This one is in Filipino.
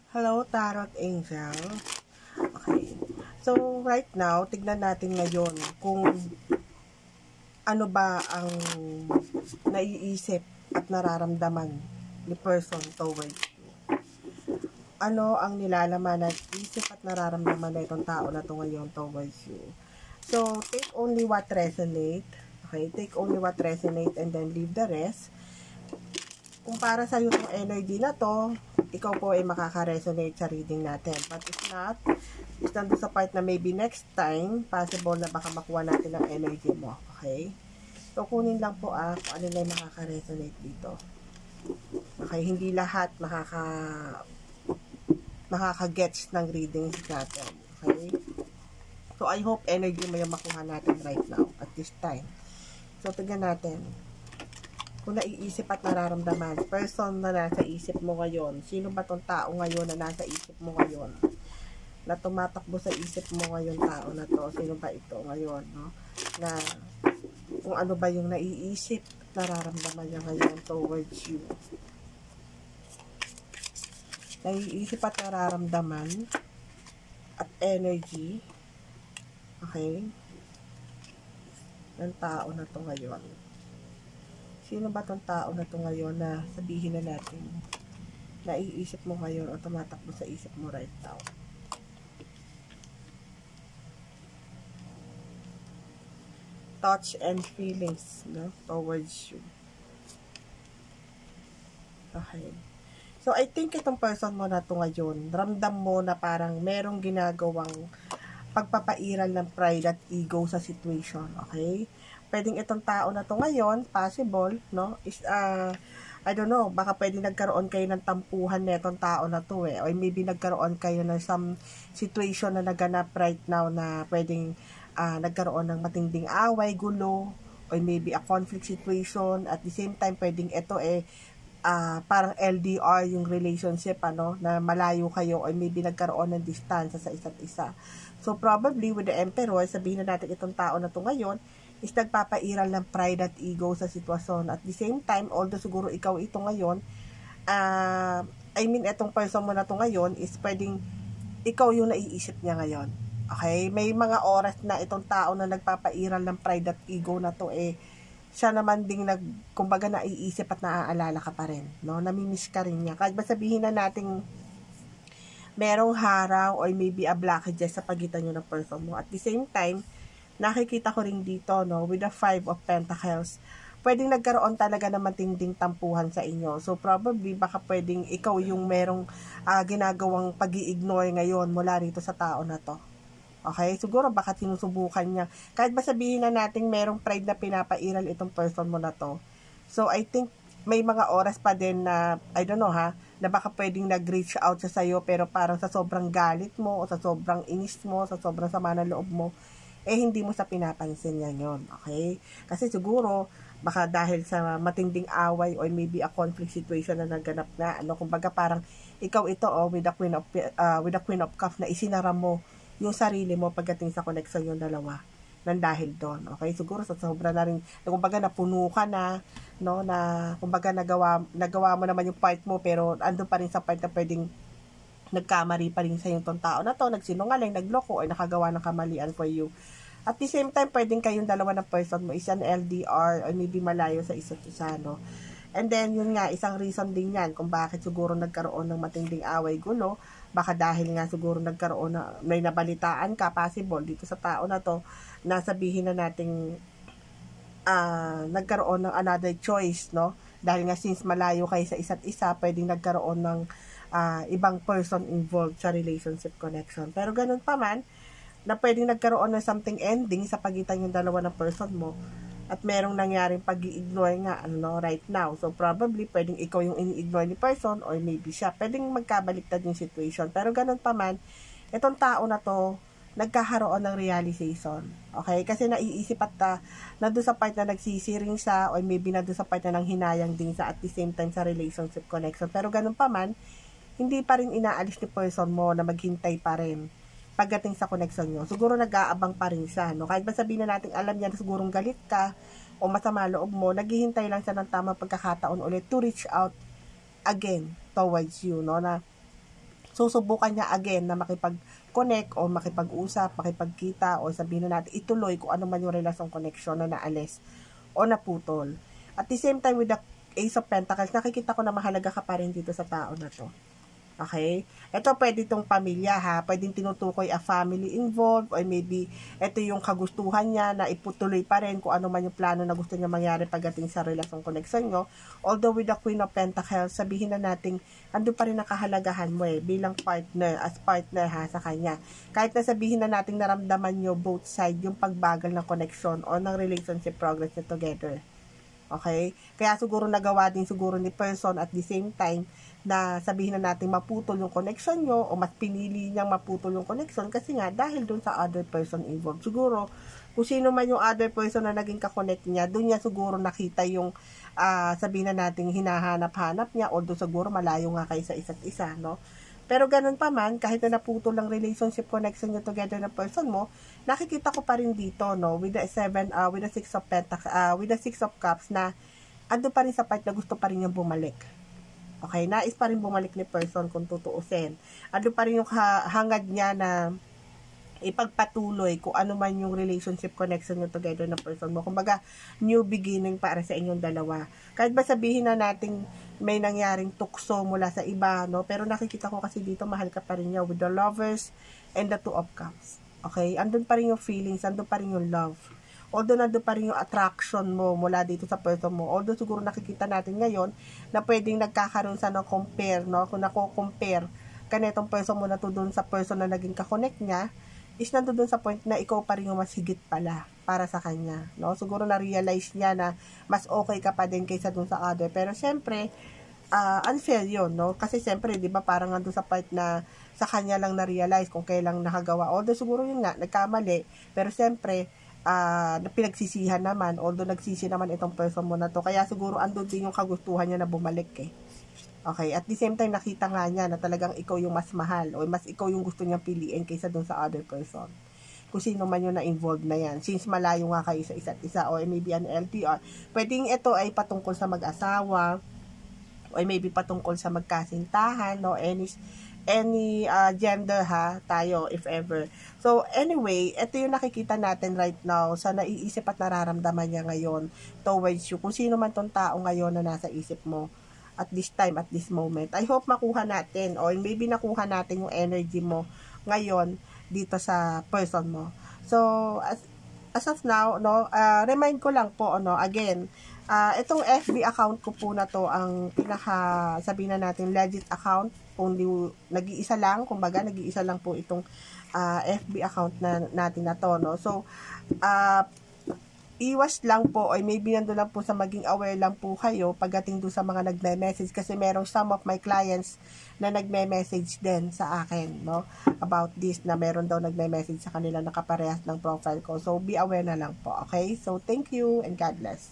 Hello, Tarot Angel. Okay. So, right now, tignan natin ngayon kung ano ba ang naiisip at nararamdaman ni person towards you. Ano ang nilalaman at isip at nararamdaman na itong tao na to ngayon towards you. So, take only what resonate. Okay? Take only what resonate and then leave the rest. Kung para sa iyo itong energy na to, ikaw po ay makaka-resonate sa reading natin. But if not, is nandun sa part na maybe next time, possible na baka makuha natin ang energy mo. Okay? So, kunin lang po kung ano na yung makaka-resonate dito. Okay? Hindi lahat makaka-gets ng readings natin. Okay? So, I hope energy mo yung makuha natin right now at this time. So, tignan natin. Kung naiisip at nararamdaman, person na nasa isip mo ngayon, sino ba tong tao ngayon na nasa isip mo ngayon? Na tumatakbo sa isip mo ngayon tao na to, sino ba ito ngayon, no? Na kung ano ba yung naiisip at nararamdaman niya ngayon towards you. Naiisip at nararamdaman at energy, okay, ng tao na to ngayon. Sino ba tong tao na to ngayon na sabihin na natin naiisip mo ngayon o tumatakbo sa isip mo right now? Thoughts and feelings, no, towards you. Okay. So, I think itong person mo na to ngayon, ramdam mo na parang merong ginagawang pagpapairal ng pride at ego sa situation, okay? Pwedeng itong tao na to ngayon, possible, no, is, I don't know, baka pwedeng nagkaroon kayo ng tampuhan na itong tao na to or maybe nagkaroon kayo ng some situation na naganap right now na pwedeng nagkaroon ng matinding away, gulo, or maybe a conflict situation. At the same time, pwedeng ito parang LDR yung relationship, na malayo kayo or maybe nagkaroon ng distansya sa isa't isa. So, probably with the Emperor, sabihin na natin itong tao na to ngayon, is nagpapairal ng pride at ego sa sitwasyon. At the same time, although siguro ikaw ito ngayon, itong person mo na to ngayon, is pwedeng ikaw yung naiisip niya ngayon. Okay? May mga oras na itong tao na nagpapairal ng pride at ego na to, siya naman ding kumbaga naiisip at naaalala ka pa rin, no? Namimiss ka rin niya. Kahit ba sabihin na nating merong harang or maybe a blockages sa pagitan nyo ng person mo. At the same time, nakikita ko rin dito, no, with the 5 of Pentacles, pwedeng nagkaroon talaga ng matinding tampuhan sa inyo. So, probably, baka pwedeng ikaw yung merong ginagawang pag-i-ignore ngayon mula rito sa tao na to. Okay? Siguro, baka sinusubukan niya. Kahit ba sabihin na natin merong pride na pinapairal itong person mo na to. So, I think, may mga oras pa din na, I don't know na baka pwedeng nag-reach out siya sa'yo, pero parang sa sobrang galit mo, o sa sobrang inis mo, sa sobrang sama ng loob mo, hindi mo sa pinapansin yan yun, okay? Kasi siguro, baka dahil sa matinding away or maybe a conflict situation na naganap na, kumbaga parang ikaw ito, with the Queen of Cups, na isinara mo yung sarili mo pagdating sa connection yung dalawa, nang dahil doon, okay? Siguro sa sobra na rin, kumbaga napuno ka na, no, na kumbaga nagawa mo naman yung part mo, pero andun pa rin sa part na pwedeng nagkamali pa rin sa yung tao na to, nagsinungaling, nagloko, o nakagawa ng kamalian for you. At the same time, pwedeng kayong dalawa ng person mo, isang LDR, or maybe malayo sa isa't isa, no? And then, yun nga, isang reason din yan kung bakit siguro nagkaroon ng matinding away, gulo, baka dahil nga siguro nagkaroon may nabalitaan ka, possible, dito sa tao na to, na sabihin na nating nagkaroon ng another choice, no? Dahil nga since malayo kayo sa isa't isa, pwedeng nagkaroon ng ibang person involved sa relationship connection. Pero ganun pa man, na pwedeng nagkaroon ng something ending sa pagitan yung dalawa ng person mo at merong nangyaring pag-i-ignore nga right now. So probably pwedeng ikaw yung ini-ignore ni person or maybe siya. Pwedeng magkabaliktad yung situation. Pero ganun pa man, itong tao na to nagkakaroon ng realization. Okay? Kasi naiisip at nandun sa part na nagsisiring siya or maybe nandun sa part na nanghinayang din sa at the same time sa relationship connection. Pero ganun pa man, hindi pa rin inaalis ni person mo na maghintay pa rin pagdating sa connection nyo. Siguro nag-aabang pa rin siya, no? Kahit ba sabihin na natin, alam niya na sigurong galit ka o masama loob mo, naghihintay lang siya ng tamang pagkakataon ulit to reach out again towards you, no? Na susubukan niya again na makipag-connect o makipag-usap, makipagkita o sabihin na natin ituloy kung ano man yung relasyon connection na naalis o naputol. At the same time with the Ace of Pentacles, nakikita ko na mahalaga ka pa rin dito sa tao na to. Okay? Ito pwede itong pamilya ha. Pwedeng tinutukoy a family involved or maybe ito yung kagustuhan niya na iputuloy pa rin kung ano man yung plano na gusto niya mangyari pagdating sa relasyon connection nyo. Although with the Queen of Pentacles, sabihin na natin ando pa rin nakahalagahan mo bilang partner, as partner ha sa kanya. Kahit na sabihin na natin naramdaman nyo both side yung pagbagal ng connection o ng relationship progress nyo together. Okay? Kaya siguro nagawa din siguro ni person at the same time na sabihin na natin maputol yung connection nyo o mas pinili niyang maputol yung connection kasi nga dahil dun sa other person involved. Siguro, kung sino man yung other person na naging kakonect niya, dun niya siguro nakita yung sabihin na natin hinahanap-hanap niya o doon siguro malayo nga kayo sa isa't isa, no? Pero ganun pa man, kahit na naputol ang relationship connection nyo together na person mo, nakikita ko pa rin dito, no, with the Six of Cups na ando pa rin sa part na gusto pa rin yung bumalik. Okay, nais pa rin bumalik ni person kung tutuusin. Ando pa rin yung hangad niya na ipagpatuloy kung ano man yung relationship connection nyo together na person mo. Kumbaga, new beginning para sa inyong dalawa. Kahit ba sabihin na nating may nangyaring tukso mula sa iba, no? Pero nakikita ko kasi dito, mahal ka pa rin niya with the Lovers and the Two of Cups. Okay? Andun pa rin yung feelings, andun pa rin yung love. Although nandun pa rin yung attraction mo mula dito sa person mo. Although siguro nakikita natin ngayon na pwedeng nagkakaroon sa ng compare, no? Kung nako-compare kanetong person mo na to dun sa person na naging kakonect niya, is nandun dun sa point na ikaw pa rin yung mas higit pala para sa kanya, no? Siguro na-realize niya na mas okay ka pa din kaysa dun sa other. Pero syempre, unfair yun, no? Kasi syempre, di ba, parang nandun sa part na sa kanya lang na-realize kung kailang nakagawa. Although siguro yun nga, nagkamali. Pero syempre, pinagsisihan naman, although nagsisi naman itong person mo na to. Kaya siguro andun din yung kagustuhan niya na bumalik Okay, at the same time, nakita nga niya na talagang ikaw yung mas mahal o mas ikaw yung gusto niyang piliin kaysa dun sa other person. Kung sino man yung na-involved na yan. Since malayo nga kayo sa isa't isa o maybe an LDR, pwedeng ito ay patungkol sa mag-asawa o maybe patungkol sa magkasintahan, no? Any gender ha, tayo if ever. So anyway, ito yung nakikita natin right now sa naiisip at nararamdaman niya ngayon towards you. Kung sino man tong tao ngayon na nasa isip mo at this time, at this moment. I hope makuha natin or maybe nakuha natin yung energy mo ngayon dito sa person mo. So as of now, no, remind ko lang po, no, again, itong FB account ko po na to ang sabihin na natin legit account. Only nag-iisa lang, kumbaga nag-iisa lang po itong FB account natin na to, no. So iwas lang po or maybe nandun lang po sa maging aware lang po kayo pagdating doon sa mga nagme-message kasi merong some of my clients na nagme-message din sa akin, no, about this na meron daw nagme-message sa kanila na kaparehas ng profile ko. So be aware na lang po, okay? So thank you and God bless.